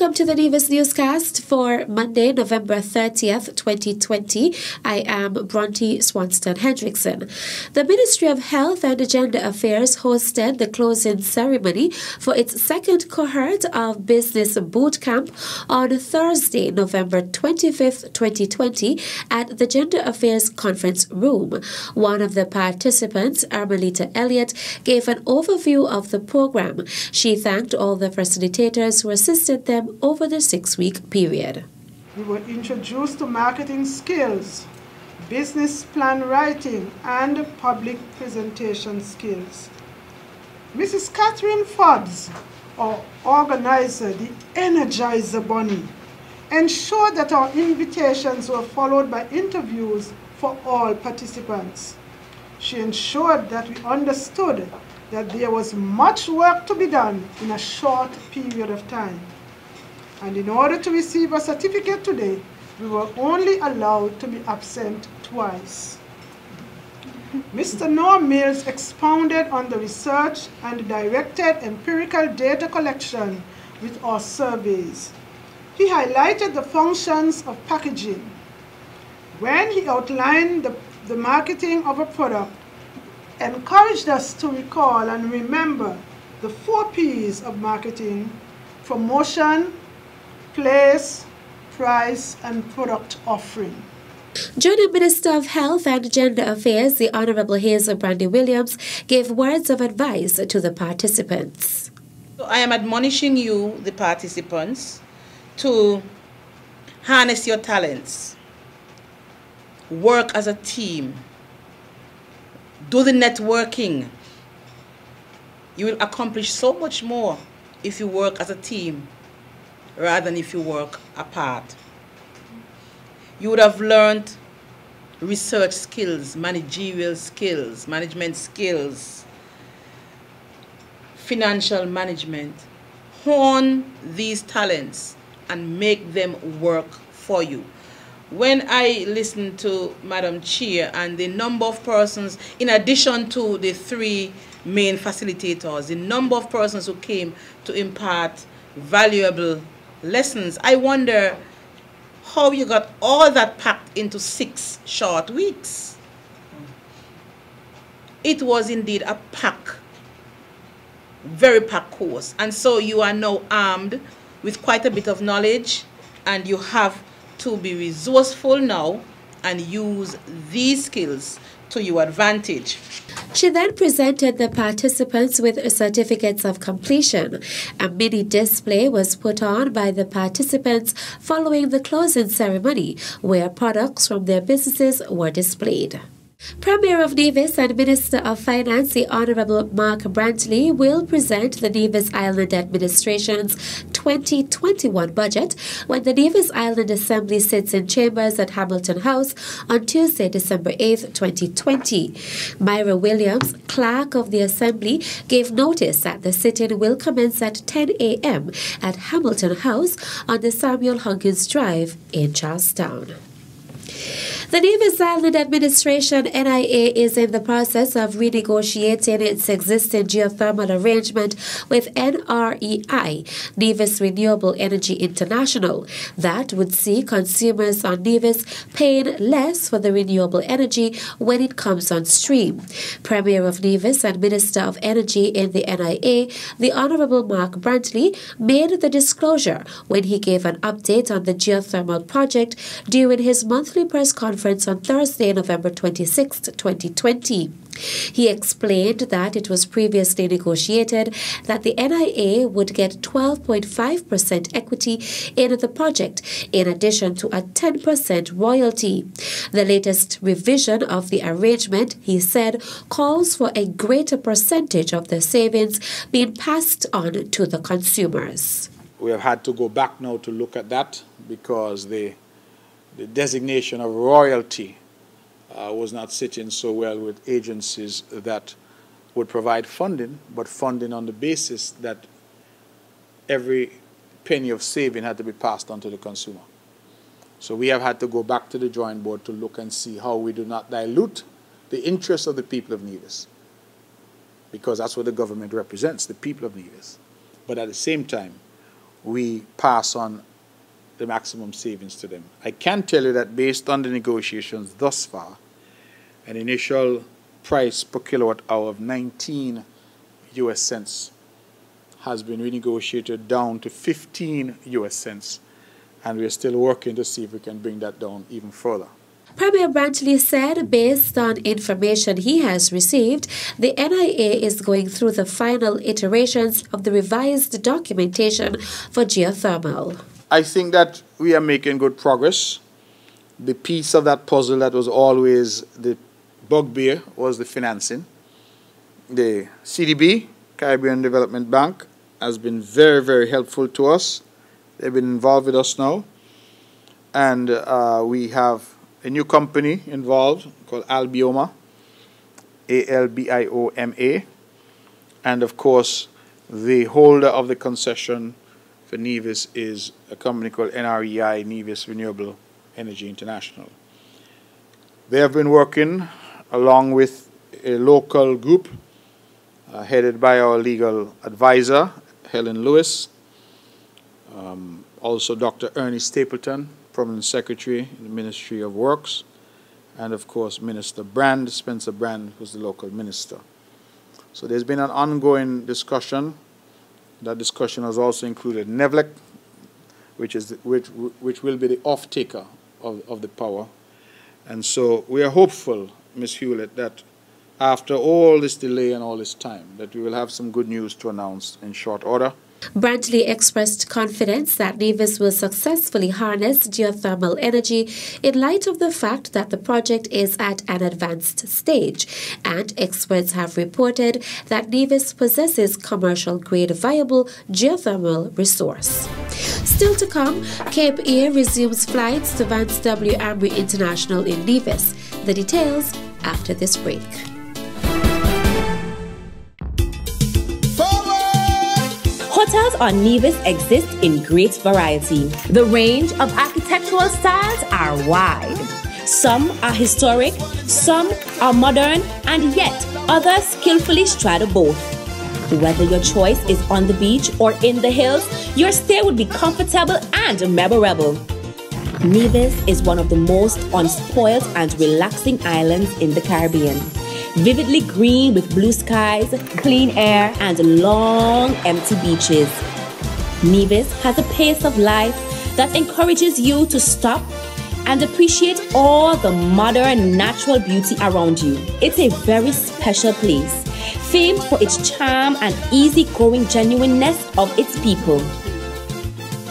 Welcome to the Nevis Newscast for Monday, November 30th, 2020. I am Bronte Swanston Hendrickson. The Ministry of Health and Gender Affairs hosted the closing ceremony for its second cohort of Business Boot Camp on Thursday, November 25th, 2020 at the Gender Affairs Conference Room. One of the participants, Armelita Elliott, gave an overview of the program. She thanked all the facilitators who assisted them over the 6-week period. We were introduced to marketing skills, business plan writing, and public presentation skills. Mrs. Catherine Fobbs, our organizer, the Energizer Bunny, ensured that our invitations were followed by interviews for all participants. She ensured that we understood that there was much work to be done in a short period of time. And in order to receive a certificate today, we were only allowed to be absent twice. Mr. Noah Mills expounded on the research and directed empirical data collection with our surveys. He highlighted the functions of packaging. When he outlined the marketing of a product, encouraged us to recall and remember the 4 P's of marketing: promotion, place, price, and product offering. Junior Minister of Health and Gender Affairs, the Honorable Hazel Brandy Williams, gave words of advice to the participants. So I am admonishing you, the participants, to harness your talents, work as a team, do the networking. You will accomplish so much more if you work as a team rather than if you work apart. You would have learned research skills, managerial skills, management skills, financial management. Hone these talents and make them work for you. When I listened to Madam Chair and the number of persons, in addition to the 3 main facilitators, the number of persons who came to impart valuable lessons, I wonder how you got all that packed into 6 short weeks. It was indeed a very packed course. And so you are now armed with quite a bit of knowledge, and you have to be resourceful now and use these skills to your advantage. She then presented the participants with certificates of completion. A mini display was put on by the participants following the closing ceremony, where products from their businesses were displayed. Premier of Nevis and Minister of Finance, the Honourable Mark Brantley, will present the Nevis Island Administration's 2021 budget when the Nevis Island Assembly sits in chambers at Hamilton House on Tuesday, December 8th, 2020. Myra Williams, Clerk of the Assembly, gave notice that the sitting will commence at 10 a.m. at Hamilton House on the Samuel Huggins Drive in Charlestown. The Nevis Island Administration, NIA, is in the process of renegotiating its existing geothermal arrangement with NREI, Nevis Renewable Energy International. That would see consumers on Nevis paying less for the renewable energy when it comes on stream. Premier of Nevis and Minister of Energy in the NIA, the Honourable Mark Brantley, made the disclosure when he gave an update on the geothermal project during his monthly press conference on Thursday, November 26, 2020. He explained that it was previously negotiated that the NIA would get 12.5% equity in the project, in addition to a 10% royalty. The latest revision of the arrangement, he said, calls for a greater percentage of the savings being passed on to the consumers. We have had to go back now to look at that because the designation of royalty was not sitting so well with agencies that would provide funding, but funding on the basis that every penny of saving had to be passed on to the consumer. So we have had to go back to the drawing board to look and see how we do not dilute the interests of the people of Nevis, because that's what the government represents, the people of Nevis. But at the same time, we pass on the maximum savings to them. I can tell you that based on the negotiations thus far, an initial price per kilowatt hour of 19 US cents has been renegotiated down to 15 US cents, and we're still working to see if we can bring that down even further. Premier Brantley said based on information he has received, the NIA is going through the final iterations of the revised documentation for geothermal. I think that we are making good progress. The piece of that puzzle that was always the bugbear was the financing. The CDB, Caribbean Development Bank, has been very, very helpful to us. They've been involved with us now. And we have a new company involved called Albioma, A-L-B-I-O-M-A. And of course, the holder of the concession for Nevis is a company called NREI, Nevis Renewable Energy International. They have been working along with a local group headed by our legal advisor, Helen Lewis, also Dr. Ernie Stapleton, Permanent Secretary in the Ministry of Works, and of course Minister Brand, Spencer Brand, who's the local minister. So there's been an ongoing discussion. That discussion has also included NEVLEC, which will be the off-taker of the power. And so we are hopeful, Ms. Hewlett, that after all this delay and all this time, that we will have some good news to announce in short order. Brantley expressed confidence that Nevis will successfully harness geothermal energy in light of the fact that the project is at an advanced stage, and experts have reported that Nevis possesses commercial-grade viable geothermal resource. Still to come, Cape Air resumes flights to Vance W. Ambry International in Nevis. The details after this break. Hotels on Nevis exist in great variety. The range of architectural styles are wide. Some are historic, some are modern, and yet others skillfully straddle both. Whether your choice is on the beach or in the hills, your stay would be comfortable and memorable. Nevis is one of the most unspoiled and relaxing islands in the Caribbean. Vividly green with blue skies, clean air, and long, empty beaches. Nevis has a pace of life that encourages you to stop and appreciate all the modern natural beauty around you. It's a very special place, famed for its charm and easygoing genuineness of its people.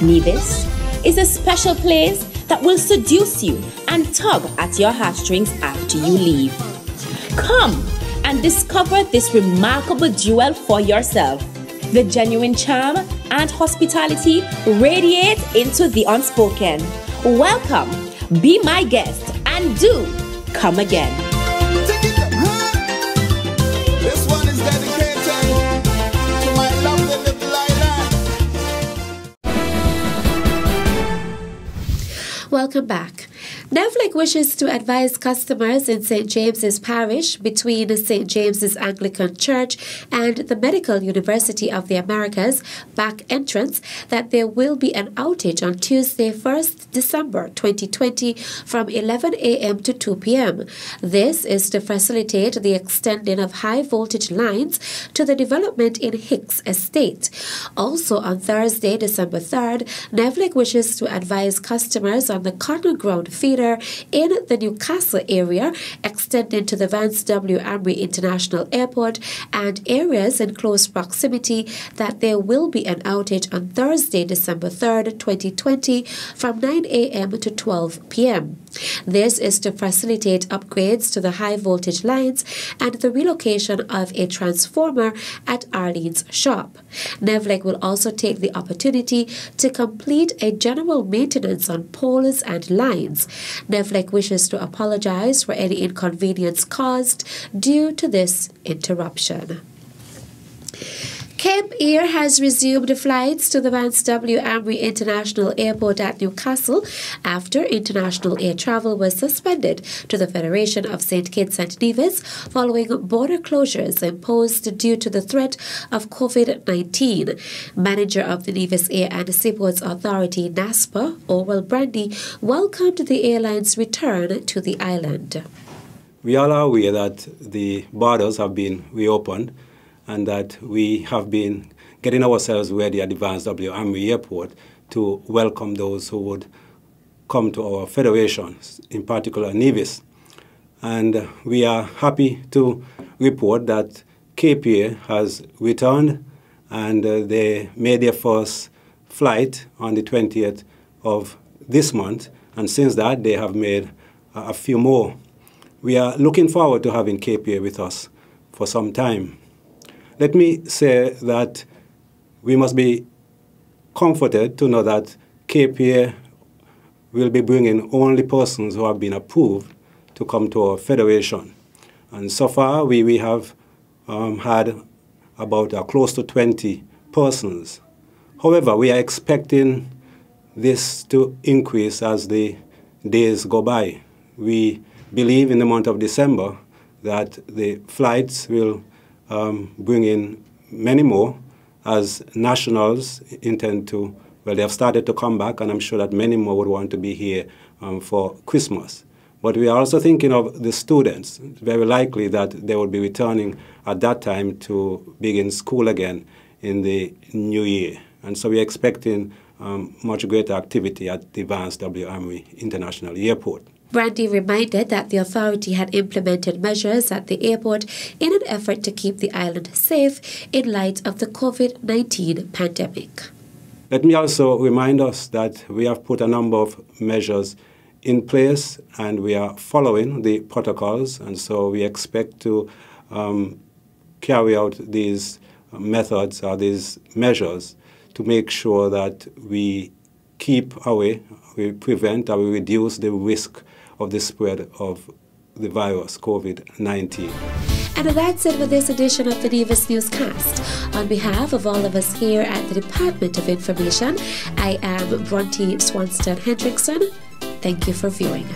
Nevis is a special place that will seduce you and tug at your heartstrings after you leave. Come and discover this remarkable jewel for yourself. The genuine charm and hospitality radiate into the unspoken. Welcome, be my guest, and do come again. This one is dedicated to my lovely little island. Welcome back. NEVLEC wishes to advise customers in St. James's Parish between St. James's Anglican Church and the Medical University of the Americas back entrance that there will be an outage on Tuesday, 1st December 2020 from 11 a.m. to 2 p.m. This is to facilitate the extending of high voltage lines to the development in Hicks Estate. Also on Thursday, December 3rd, NEVLEC wishes to advise customers on the Cotton Ground feeder in the Newcastle area, extending to the Vance W. Ambry International Airport and areas in close proximity, that there will be an outage on Thursday, December 3rd, 2020 from 9 a.m. to 12 p.m. This is to facilitate upgrades to the high voltage lines and the relocation of a transformer at Arlene's shop. NEVLEC will also take the opportunity to complete a general maintenance on poles and lines. NEVLEC wishes to apologize for any inconvenience caused due to this interruption. Cape Air has resumed flights to the Vance W. Amory International Airport at Newcastle after international air travel was suspended to the Federation of St. Kitts and Nevis following border closures imposed due to the threat of COVID-19. Manager of the Nevis Air and Seaports Authority, NASPA, Orwell Brandy, welcomed the airline's return to the island. We all are aware that the borders have been reopened and that we have been getting ourselves ready at the Vance W. Amory Airport to welcome those who would come to our federation, in particular Nevis. And we are happy to report that Cape Air has returned and they made their first flight on the 20th of this month, and since that they have made a few more. We are looking forward to having Cape Air with us for some time. Let me say that we must be comforted to know that Cape Air will be bringing only persons who have been approved to come to our federation. And so far, we have had about close to 20 persons. However, we are expecting this to increase as the days go by. We believe in the month of December that the flights will bring in many more as nationals intend to, well, they have started to come back, and I'm sure that many more would want to be here for Christmas. But we are also thinking of the students. It's very likely that they will be returning at that time to begin school again in the new year. And so we're expecting much greater activity at the Vance W. Amory International Airport. Brandy reminded that the authority had implemented measures at the airport in an effort to keep the island safe in light of the COVID-19 pandemic. Let me also remind us that we have put a number of measures in place and we are following the protocols, and so we expect to carry out these methods or these measures to make sure that we keep away, we prevent or we reduce the risk of the spread of the virus, COVID-19. And that's it for this edition of the Nevis Newscast. On behalf of all of us here at the Department of Information, I am Bronte Swanston Hendrickson. Thank you for viewing.